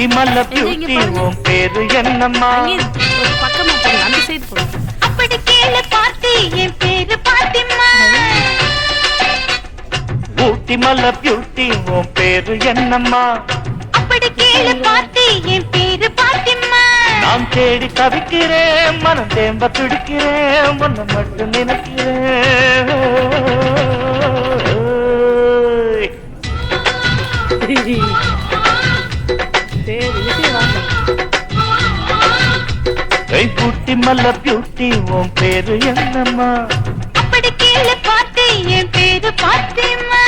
ஊட்டி மல்ல beauty உன் பேரு என்னம்மா? பக்கமா போங்க, அந்த சைடு போங்க. அப்படி கேளு பாட்டி, என் பேரு பாத்திம்மா. ஊட்டி மல்ல பியூட்டி உன் பேரு என்னம்மா? அப்படி கேளு பாட்டி, என் பேரு பாத்திம்மா. நான் தேடி தவிக்கிறேன், மனம் தேம்ப துடிக்கிறேன், உன்னை மட்டும் நினைக்கிறேன். ஊட்டி மல்ல பியூட்டி உன் பேரு என்னம்மா? அப்படி கேளு பாட்டி, என் பேரு பாத்திம்மா.